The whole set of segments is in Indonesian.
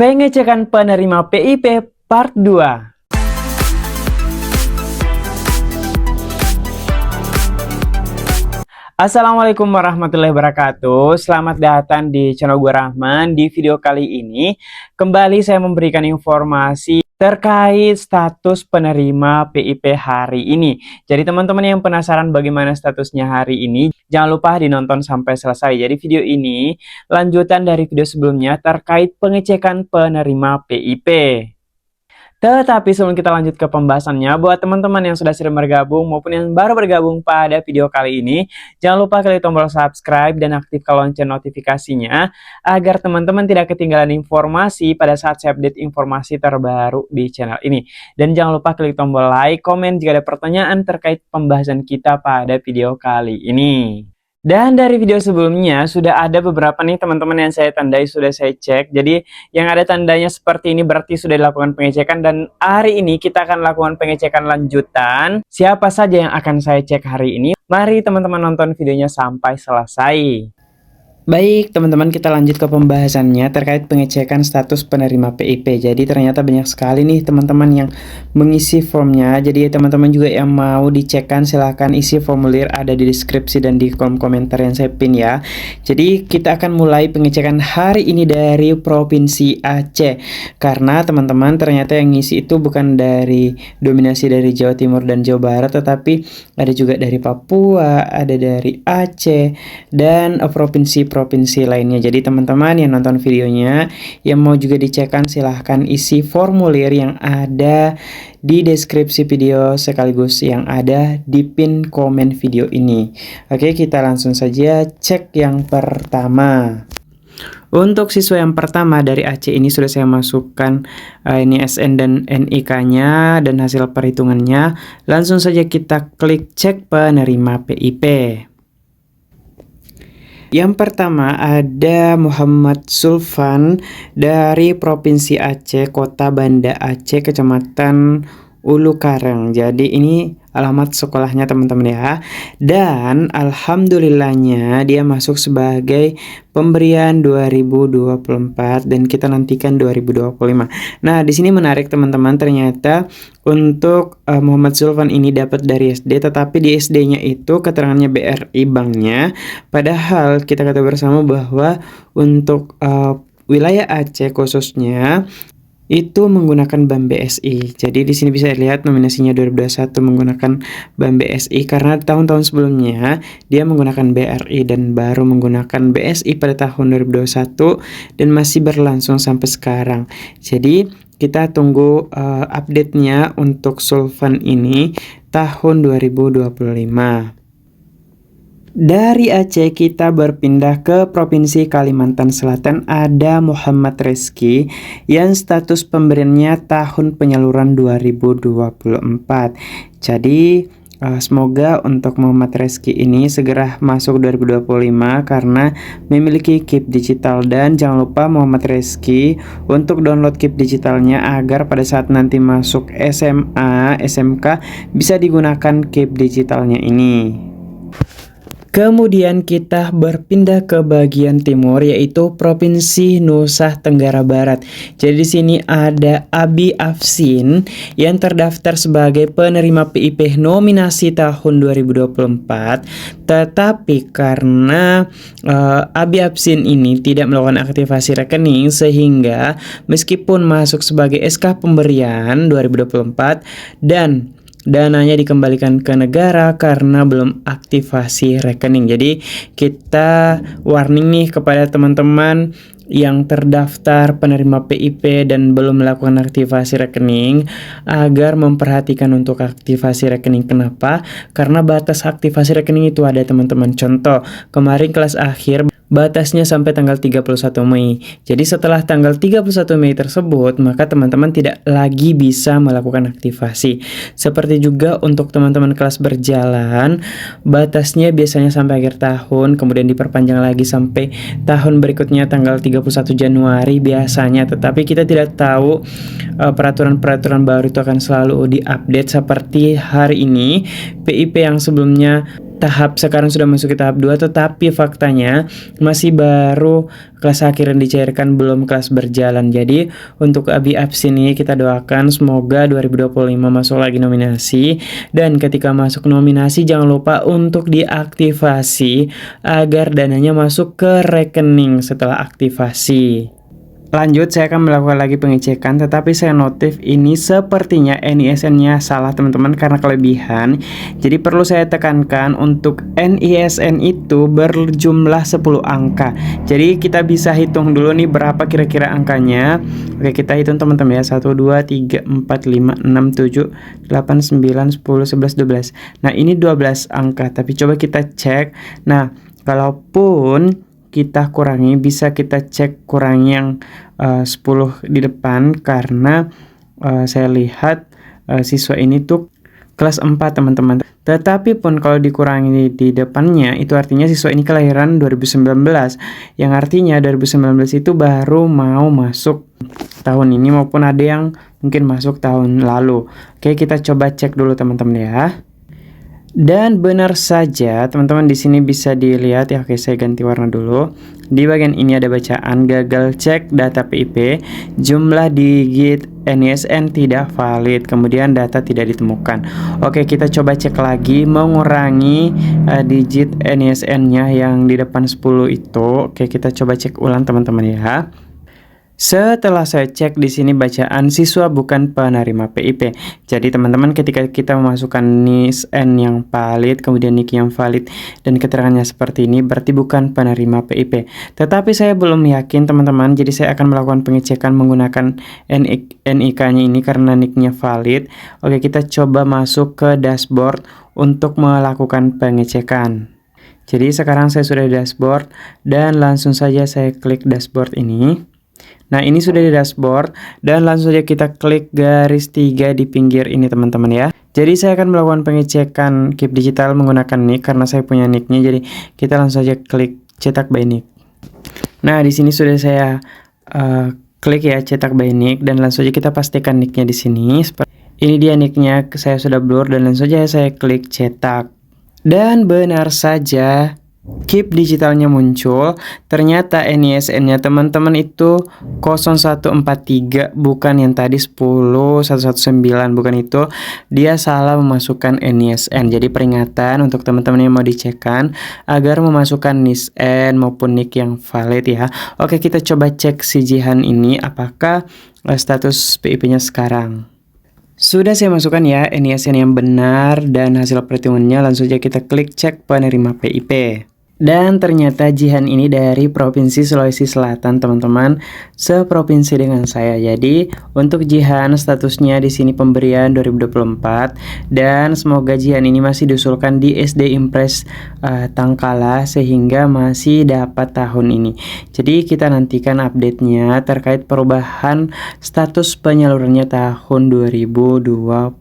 Pengecekan penerima PIP Part 2. Assalamualaikum warahmatullahi wabarakatuh. Selamat datang di channel gue Rahman. Di video kali ini kembali saya memberikan informasi terkait status penerima PIP hari ini. Jadi teman-teman yang penasaran bagaimana statusnya hari ini, jangan lupa dinonton sampai selesai. Jadi video ini lanjutan dari video sebelumnya terkait pengecekan penerima PIP. Tetapi sebelum kita lanjut ke pembahasannya, buat teman-teman yang sudah sering bergabung maupun yang baru bergabung pada video kali ini, jangan lupa klik tombol subscribe dan aktifkan lonceng notifikasinya agar teman-teman tidak ketinggalan informasi pada saat saya update informasi terbaru di channel ini. Dan jangan lupa klik tombol like, komen jika ada pertanyaan terkait pembahasan kita pada video kali ini. Dan dari video sebelumnya sudah ada beberapa nih teman-teman yang saya tandai, sudah saya cek. Jadi yang ada tandanya seperti ini berarti sudah dilakukan pengecekan, dan hari ini kita akan lakukan pengecekan lanjutan. Siapa saja yang akan saya cek hari ini? Mari teman-teman nonton videonya sampai selesai. Baik teman-teman, kita lanjut ke pembahasannya terkait pengecekan status penerima PIP. Jadi ternyata banyak sekali nih teman-teman yang mengisi formnya. Jadi teman-teman juga yang mau dicekkan silahkan isi formulir, ada di deskripsi dan di kolom komentar yang saya pin ya. Jadi kita akan mulai pengecekan hari ini dari Provinsi Aceh. Karena teman-teman ternyata yang ngisi itu bukan dari dominasi dari Jawa Timur dan Jawa Barat, tetapi ada juga dari Papua, ada dari Aceh, dan provinsi lainnya. Jadi teman-teman yang nonton videonya yang mau juga dicekkan silahkan isi formulir yang ada di deskripsi video sekaligus yang ada di pin komen video ini. Oke, kita langsung saja cek yang pertama. Untuk siswa yang pertama dari Aceh ini sudah saya masukkan ini SN dan NIK-nya dan hasil perhitungannya. Langsung saja kita klik cek penerima PIP. Yang pertama ada Muhammad Sulfan dari Provinsi Aceh, Kota Banda Aceh, Kecamatan Ulu Karang. Jadi ini alamat sekolahnya teman-teman ya. Dan alhamdulillahnya dia masuk sebagai pemberian 2024 dan kita nantikan 2025. Nah, di sini menarik teman-teman, ternyata untuk Muhammad Sulfan ini dapat dari SD, tetapi di SD-nya itu keterangannya BRI banknya. Padahal kita ketahui bersama bahwa untuk wilayah Aceh khususnya itu menggunakan Bank BSI. Jadi di sini bisa lihat nominasinya 2021 menggunakan Bank BSI karena tahun-tahun sebelumnya dia menggunakan BRI dan baru menggunakan BSI pada tahun 2021 dan masih berlangsung sampai sekarang. Jadi kita tunggu update-nya untuk Sulfan ini tahun 2025. Dari Aceh kita berpindah ke Provinsi Kalimantan Selatan. Ada Muhammad Reski yang status pemberiannya tahun penyaluran 2024. Jadi semoga untuk Muhammad Reski ini segera masuk 2025 karena memiliki KIP digital. Dan jangan lupa Muhammad Reski untuk download KIP digitalnya agar pada saat nanti masuk SMA, SMK bisa digunakan KIP digitalnya ini. Kemudian kita berpindah ke bagian timur, yaitu Provinsi Nusa Tenggara Barat. Jadi di sini ada Abi Afsin yang terdaftar sebagai penerima PIP nominasi tahun 2024. Tetapi karena Abi Afsin ini tidak melakukan aktivasi rekening, sehingga meskipun masuk sebagai SK pemberian 2024 dan dananya dikembalikan ke negara karena belum aktivasi rekening. Jadi kita warning nih kepada teman-teman yang terdaftar penerima PIP dan belum melakukan aktivasi rekening agar memperhatikan untuk aktivasi rekening. Kenapa? Karena batas aktivasi rekening itu ada teman-teman. Contoh, kemarin kelas akhir batasnya sampai tanggal 31 Mei. Jadi setelah tanggal 31 Mei tersebut, maka teman-teman tidak lagi bisa melakukan aktivasi. Seperti juga untuk teman-teman kelas berjalan, batasnya biasanya sampai akhir tahun, kemudian diperpanjang lagi sampai tahun berikutnya tanggal 31 Januari biasanya. Tetapi kita tidak tahu peraturan-peraturan baru itu akan selalu diupdate. Seperti hari ini, PIP yang sebelumnya sekarang sudah masuk ke tahap 2, tetapi faktanya masih baru kelas akhir yang dicairkan, belum kelas berjalan. Jadi untuk Abi Abs ini kita doakan semoga 2025 masuk lagi nominasi, dan ketika masuk nominasi jangan lupa untuk diaktifasi agar dananya masuk ke rekening setelah aktivasi. Lanjut, saya akan melakukan lagi pengecekan, tetapi saya notif ini sepertinya NISN-nya salah teman-teman karena kelebihan. Jadi perlu saya tekankan untuk NISN itu berjumlah 10 angka. Jadi kita bisa hitung dulu nih berapa kira-kira angkanya. Oke, kita hitung teman-teman ya. 1, 2, 3, 4, 5, 6, 7, 8, 9, 10, 11, 12. Nah, ini 12 angka, tapi coba kita cek. Nah, kalaupun kita kurangi, bisa kita cek kurangi yang 10 di depan, karena saya lihat siswa ini tuh kelas 4 teman-teman. Tetapi pun kalau dikurangi di depannya, itu artinya siswa ini kelahiran 2019, yang artinya 2019 itu baru mau masuk tahun ini, maupun ada yang mungkin masuk tahun lalu. Oke, kita coba cek dulu teman-teman ya. Dan benar saja teman-teman, di sini bisa dilihat ya. Oke, saya ganti warna dulu. Di bagian ini ada bacaan gagal cek data PIP, jumlah digit NISN tidak valid, kemudian data tidak ditemukan. Oke, kita coba cek lagi mengurangi digit NISN-nya yang di depan 10 itu. Oke, kita coba cek ulang teman-teman ya. Setelah saya cek di sini bacaan siswa bukan penerima PIP. Jadi teman-teman, ketika kita memasukkan NISN yang valid, kemudian NIK yang valid, dan keterangannya seperti ini, berarti bukan penerima PIP. Tetapi saya belum yakin teman-teman, jadi saya akan melakukan pengecekan menggunakan NIK-nya ini karena NIK-nya valid. Oke, kita coba masuk ke dashboard untuk melakukan pengecekan. Jadi sekarang saya sudah di dashboard, dan langsung saja saya klik dashboard ini. Nah, ini sudah di dashboard, dan langsung saja kita klik garis 3 di pinggir ini teman-teman ya. Jadi saya akan melakukan pengecekan KIP digital menggunakan NIK karena saya punya NIK-nya. Jadi kita langsung saja klik cetak by NIK. Nah, di sini sudah saya klik ya cetak by NIK, dan langsung saja kita pastikan NIK-nya di sini. Ini dia NIK-nya, saya sudah blur, dan langsung saja saya klik cetak. Dan benar saja KIP digitalnya muncul. Ternyata NISN-nya teman-teman itu 0143, bukan yang tadi 10119, bukan itu. Dia salah memasukkan NISN. Jadi peringatan untuk teman-teman yang mau dicekkan agar memasukkan NISN maupun NIK yang valid ya. Oke, kita coba cek si Jihan ini apakah status PIP-nya sekarang. Sudah saya masukkan ya NISN yang benar dan hasil perhitungannya. Langsung saja kita klik cek penerima PIP. Dan ternyata Jihan ini dari Provinsi Sulawesi Selatan, teman-teman, seprovinsi dengan saya. Jadi untuk Jihan statusnya di sini pemberian 2024, dan semoga Jihan ini masih diusulkan di SD Impres Tangkala sehingga masih dapat tahun ini. Jadi kita nantikan update-nya terkait perubahan status penyalurannya tahun 2025.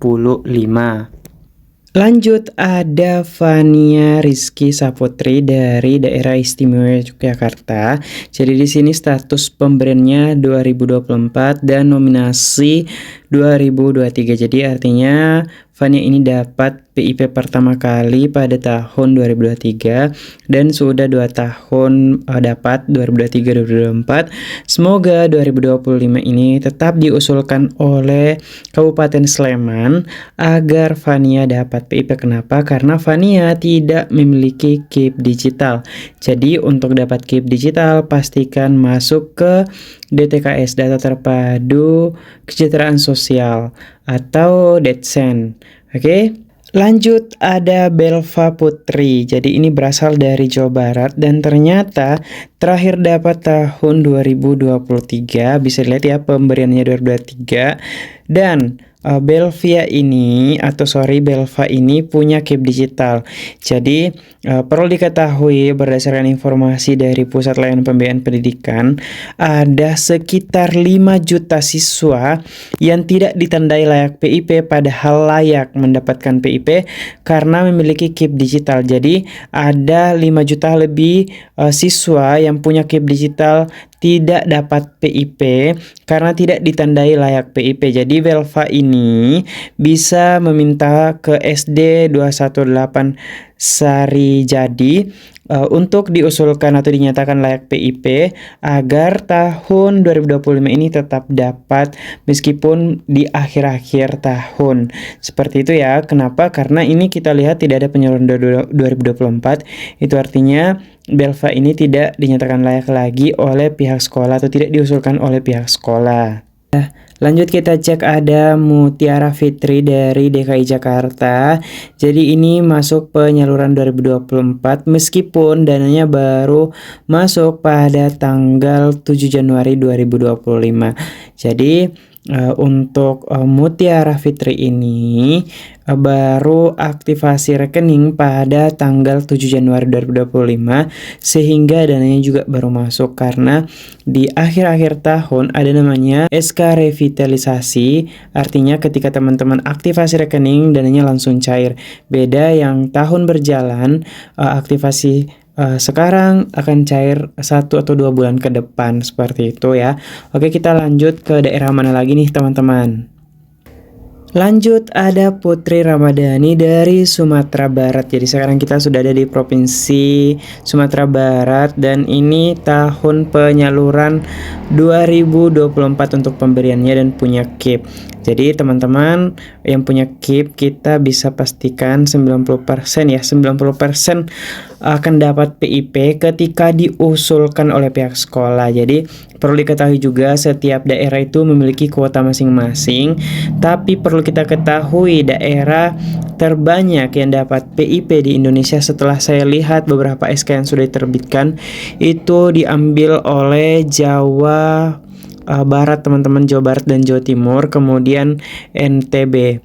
Lanjut, ada Fania Rizky Saputri dari Daerah Istimewa Yogyakarta. Jadi di sini status pemberiannya 2024 dan nominasi 2023. Jadi artinya Fania ini dapat PIP pertama kali pada tahun 2023 dan sudah 2 tahun dapat 2023-2024. Semoga 2025 ini tetap diusulkan oleh Kabupaten Sleman agar Fania dapat PIP. Kenapa? Karena Fania tidak memiliki KIP digital. Jadi untuk dapat KIP digital pastikan masuk ke DTKS, Data Terpadu Kesejahteraan Sosial, atau Detsen. Oke. Lanjut, ada Belva Putri. Jadi ini berasal dari Jawa Barat dan ternyata terakhir dapat tahun 2023. Bisa dilihat ya pemberiannya 2023. Dan Belva ini punya KIP digital. Jadi perlu diketahui berdasarkan informasi dari Pusat Layanan Pembiayaan Pendidikan, ada sekitar 5 juta siswa yang tidak ditandai layak PIP padahal layak mendapatkan PIP karena memiliki KIP digital. Jadi ada 5 juta lebih siswa yang punya KIP digital tidak dapat PIP karena tidak ditandai layak PIP. Jadi Belva ini bisa meminta ke SD 218 Sari Jadi untuk diusulkan atau dinyatakan layak PIP agar tahun 2025 ini tetap dapat meskipun di akhir-akhir tahun. Seperti itu ya. Kenapa? Karena ini kita lihat tidak ada penyaluran 2024. Itu artinya Belva ini tidak dinyatakan layak lagi oleh pihak sekolah atau tidak diusulkan oleh pihak sekolah. Lanjut kita cek ada Mutiara Fitri dari DKI Jakarta. Jadi ini masuk penyaluran 2024 meskipun dananya baru masuk pada tanggal 7 Januari 2025. Jadi untuk Mutiara Fitri ini baru aktivasi rekening pada tanggal 7 Januari 2025 sehingga dananya juga baru masuk karena di akhir-akhir tahun ada namanya SK revitalisasi, artinya ketika teman-teman aktivasi rekening dananya langsung cair. Beda yang tahun berjalan aktivasi sekarang akan cair 1 atau 2 bulan ke depan seperti itu ya. Oke, kita lanjut ke daerah mana lagi nih teman-teman. Lanjut ada Putri Ramadhani dari Sumatera Barat. Jadi sekarang kita sudah ada di Provinsi Sumatera Barat dan ini tahun penyaluran 2024 untuk pemberiannya dan punya KIP. Jadi teman-teman yang punya KIP kita bisa pastikan 90% ya, 90% akan dapat PIP ketika diusulkan oleh pihak sekolah. Jadi perlu diketahui juga setiap daerah itu memiliki kuota masing-masing, tapi perlu kita ketahui daerah terbanyak yang dapat PIP di Indonesia setelah saya lihat beberapa SK yang sudah diterbitkan itu diambil oleh Jawa Barat, teman-teman, Jawa Barat dan Jawa Timur, kemudian NTB.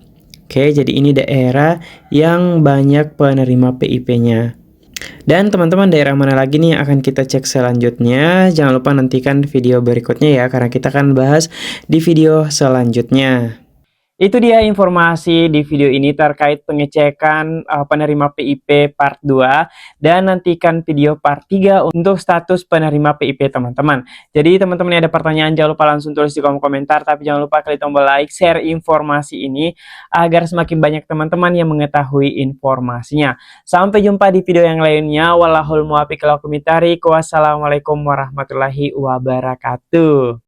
Oke, jadi ini daerah yang banyak penerima PIP-nya. Dan teman-teman daerah mana lagi nih yang akan kita cek selanjutnya? Jangan lupa nantikan video berikutnya ya, karena kita akan bahas di video selanjutnya. Itu dia informasi di video ini terkait pengecekan penerima PIP part 2 dan nantikan video part 3 untuk status penerima PIP teman-teman. Jadi teman-teman yang ada pertanyaan jangan lupa langsung tulis di kolom komentar, tapi jangan lupa klik tombol like, share informasi ini agar semakin banyak teman-teman yang mengetahui informasinya. Sampai jumpa di video yang lainnya. Wallahul muwaffiq ila aqwamit thoriq. Wassalamualaikum warahmatullahi wabarakatuh.